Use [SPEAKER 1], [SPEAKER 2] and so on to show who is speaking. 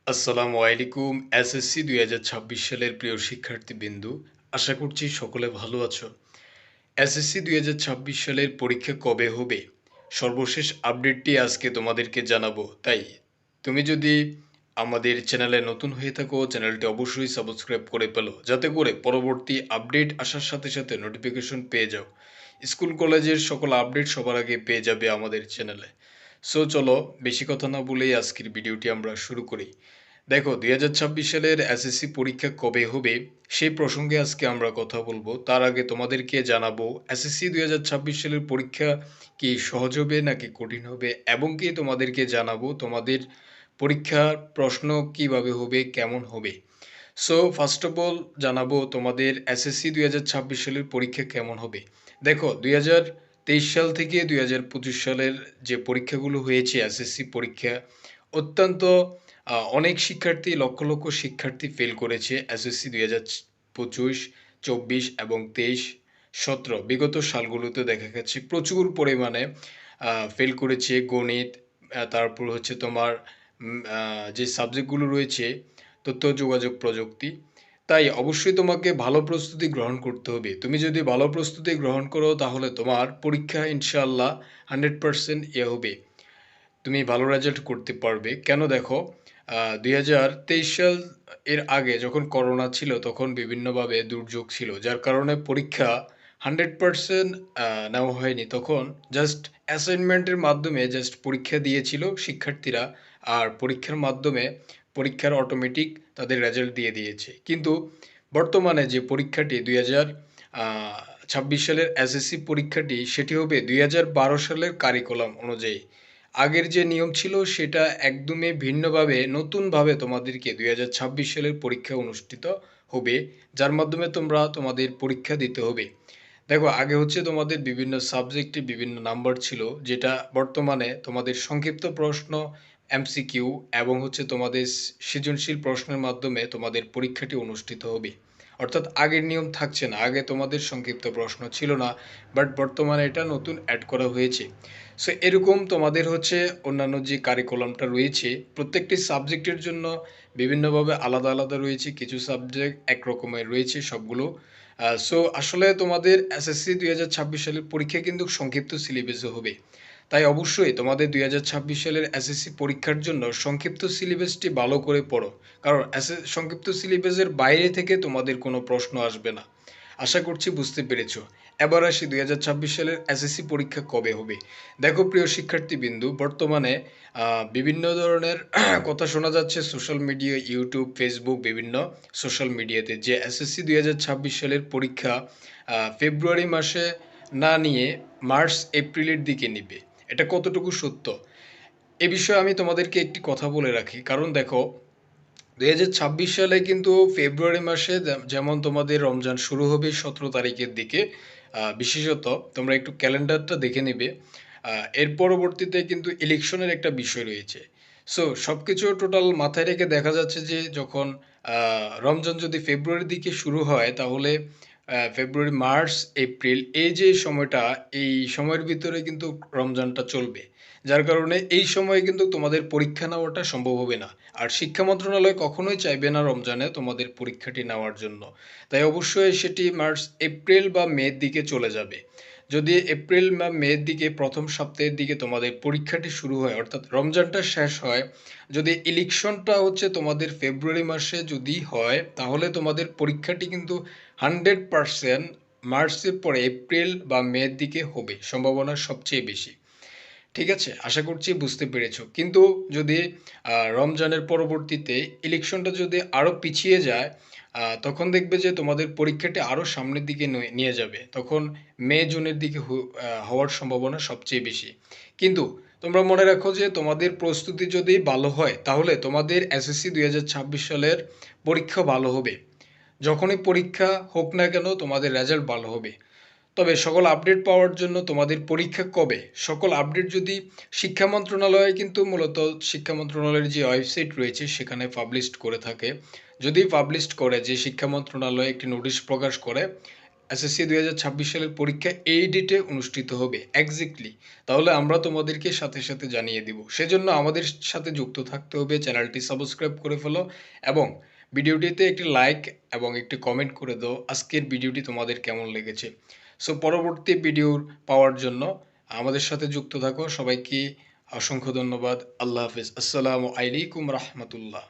[SPEAKER 1] আসসালামু আলাইকুম। এসএসসি ২০২৬ সালের প্রিয় শিক্ষার্থীবৃন্দু, আশা করছি সকলে ভালো আছো। এসএসসি ২০২৬ সালের পরীক্ষা কবে হবে? সর্বশেষ আপডেটটি আজকে তোমাদেরকে জানাবো। তাই তুমি যদি আমাদের চ্যানেলে নতুন হয়ে থাকো, চ্যানেলটি অবশ্যই সাবস্ক্রাইব করে ফেলো, যাতে করে পরবর্তী আপডেট আসার সাথে সাথে নোটিফিকেশন পেয়ে যাও। স্কুল কলেজের সকল আপডেট সবার আগে পেয়ে যাবে আমাদের চ্যানেলে। সো চলো বেশি কথা না বলেই আজকের ভিডিওটি আমরা শুরু করি। দেখো ২০২৬ সালের এসএসসি পরীক্ষা কবে হবে সেই প্রসঙ্গে আজকে আমরা কথা বলবো। তার আগে তোমাদেরকে জানাবো এসএসসি ২০২৬ সালের পরীক্ষা কি সহজ হবে নাকি কঠিন হবে, এবং কি তোমাদেরকে জানাবো তোমাদের পরীক্ষার প্রশ্ন কিভাবে হবে, কেমন হবে। সো ফার্স্ট অফ অল জানাবো তোমাদের এসএসসি ২০২৬ সালের পরীক্ষা কেমন হবে। দেখো ২০২৩ সাল থেকে ২০২৫ সালের যে পরীক্ষাগুলো হয়েছে এসএসসি পরীক্ষা, অত্যন্ত অনেক শিক্ষার্থী, লক্ষ লক্ষ শিক্ষার্থী ফেল করেছে এসএসসি ২০২৫, ২৪ এবং ২৩, ১৭ বিগত সালগুলোতে দেখা গেছে প্রচুর পরিমাণে ফেল করেছে গণিত, তারপর হচ্ছে তোমার যে সাবজেক্টগুলো রয়েছে তথ্য যোগাযোগ প্রযুক্তি। তাই অবশ্যই তোমাকে ভালো প্রস্তুতি গ্রহণ করতে হবে। তুমি যদি ভালো প্রস্তুতি গ্রহণ করো তাহলে তোমার পরীক্ষা ইনশাআল্লাহ 100% হবে। তুমি ভালো রেজাল্ট করতে পারবে। কেন দেখো, ২০২৩ সাল এর আগে যখন করোনা ছিল তখন বিভিন্নভাবে দুর্যোগ ছিল। যার কারণে পরীক্ষা 100% নেওয়া হয়নি। তখন জাস্ট অ্যাসাইনমেন্টের মাধ্যমে জাস্ট পরীক্ষা দিয়েছিল শিক্ষার্থীরা। আর পরীক্ষার মাধ্যমে পরীক্ষার অটোমেটিক তাদের রেজাল্ট দিয়ে দিয়েছে। কিন্তু বর্তমানে যে পরীক্ষাটি ২০২৬ সালের এসএসসি পরীক্ষাটি, সেটি হবে ২০১২ সালের কারিকুলাম অনুযায়ী। আগের যে নিয়ম ছিল সেটা একদমই ভিন্নভাবে নতুনভাবে তোমাদেরকে ২০২৬ সালের পরীক্ষা অনুষ্ঠিত হবে, যার মাধ্যমে তোমরা তোমাদের পরীক্ষা দিতে হবে। দেখো আগে হচ্ছে তোমাদের বিভিন্ন সাবজেক্টে বিভিন্ন নাম্বার ছিল, যেটা বর্তমানে তোমাদের সংক্ষিপ্ত প্রশ্ন, এমসিকিউ এবং হচ্ছে তোমাদের সৃজনশীল প্রশ্নের মাধ্যমে তোমাদের পরীক্ষাটি অনুষ্ঠিত হবে। অর্থাৎ আগের নিয়ম থাকছে না। আগে তোমাদের সংক্ষিপ্ত প্রশ্ন ছিল না, বাট বর্তমানে এটা নতুন অ্যাড করা হয়েছে। সো এরকম তোমাদের হচ্ছে অন্যান্য যে কারিকুলামটা রয়েছে প্রত্যেকটি সাবজেক্টের জন্য বিভিন্নভাবে আলাদা আলাদা রয়েছে। কিছু সাবজেক্ট একরকমের রয়েছে সবগুলো। সো আসলে তোমাদের এসএসসি ২০২৬ সালের পরীক্ষা কিন্তু সংক্ষিপ্ত সিলেবাসে হবে। তাই অবশ্যই তোমাদের ২০২৬ সালের এসএসসি পরীক্ষার জন্য সংক্ষিপ্ত সিলেবাসটি ভালো করে পড়ো। কারণ সংক্ষিপ্ত সিলেবাসের বাইরে থেকে তোমাদের কোনো প্রশ্ন আসবে না। আশা করছি বুঝতে পেরেছো। এবার আসি ২০২৬ সালের এসএসসি পরীক্ষা কবে হবে। দেখো প্রিয় শিক্ষার্থীবৃন্দু, বর্তমানে বিভিন্ন ধরনের কথা শোনা যাচ্ছে সোশ্যাল মিডিয়া, ইউটিউব, ফেসবুক, বিভিন্ন সোশ্যাল মিডিয়াতে যে এসএসসি ২০২৬ সালের পরীক্ষা ফেব্রুয়ারি মাসে না নিয়ে মার্চ এপ্রিলের দিকে নিবে। এটা কতটুকু সত্য? এ বিষয়ে আমি তোমাদেরকে একটি কথা বলে রাখি। কারণ দেখো ২০২৬ সালে কিন্তু ফেব্রুয়ারি মাসে যেমন তোমাদের রমজান শুরু হবে ১৭ তারিখের দিকে। বিশেষত তোমরা একটু ক্যালেন্ডারটা দেখে নিবে। এর পরবর্তীতে কিন্তু ইলেকশনের একটা বিষয় রয়েছে। সো সবকিছু টোটাল মাথায় রেখে দেখা যাচ্ছে যে যখন রমজান যদি ফেব্রুয়ারির দিকে শুরু হয় তাহলে ফেব্রুয়ারি, মার্চ, এপ্রিল এই যে সময়টা, এই সময়ের ভিতরে কিন্তু রমজানটা চলবে। যার কারণে এই সময়ে কিন্তু তোমাদের পরীক্ষা নেওয়াটা সম্ভব হবে না। আর শিক্ষা মন্ত্রণালয় কখনোই চাইবে না রমজানে তোমাদের পরীক্ষাটি নেওয়ার জন্য। তাই অবশ্যই সেটি মার্চ, এপ্রিল বা মের দিকে চলে যাবে। যদি এপ্রিল বা মের দিকে প্রথম সপ্তাহের দিকে তোমাদের পরীক্ষাটি শুরু হয়, অর্থাৎ রমজানটা শেষ হয়, যদি ইলেকশনটা হচ্ছে তোমাদের ফেব্রুয়ারি মাসে যদি হয়, তাহলে তোমাদের পরীক্ষাটি কিন্তু 100% মার্চের পরে এপ্রিল বা মের দিকে হবে সম্ভাবনা সবচেয়ে বেশি। ঠিক আছে? আশা করছি বুঝতে পেরেছো। কিন্তু যদি রমজানের পরবর্তীতে ইলেকশনটা যদি আরো পিছিয়ে যায়, তখন দেখবে যে তোমাদের পরীক্ষাটি আরো সামনের দিকে নিয়ে যাবে। তখন মে, জুনের দিকে হওয়ার সম্ভাবনা সবচেয়ে বেশি। কিন্তু তোমরা মনে রাখো যে তোমাদের প্রস্তুতি যদি ভালো হয়, তাহলে তোমাদের এসএসসি ২০২৬ সালের পরীক্ষা ভালো হবে। যখনই পরীক্ষা হোক না কেন তোমাদের রেজাল্ট ভালো হবে। তবে সকল আপডেট পাওয়ার জন্য তোমাদের পরীক্ষা কবে, সকল আপডেট যদি শিক্ষা মন্ত্রণালয় কিন্তু মূলত শিক্ষা মন্ত্রণালয়ের যে ওয়েবসাইট রয়েছে সেখানে পাবলিশড করে থাকে। যদি পাবলিশড করে যে শিক্ষা মন্ত্রণালয় একটি নোটিশ প্রকাশ করে এসএসসি 2026 সালের পরীক্ষা এই ডেটে অনুষ্ঠিত হবে এক্স্যাক্টলি। তাহলে আমরা তোমাদেরকে সাথে সাথে জানিয়ে দিব। সেজন্য আমাদের সাথে যুক্ত থাকতে হবে, চ্যানেলটি সাবস্ক্রাইব করে ফেলো এবং ভিডিওটিতে একটি লাইক এবং একটি কমেন্ট করে দাও আজকের ভিডিওটি তোমাদের কেমন লেগেছে। সো পরবর্তী ভিডিও পাওয়ার জন্য আমাদের সাথে যুক্ত থাকো। সবাইকে অসংখ্য ধন্যবাদ। আল্লাহ হাফেজ। আসসালামু আলাইকুম রহমতুল্লাহ।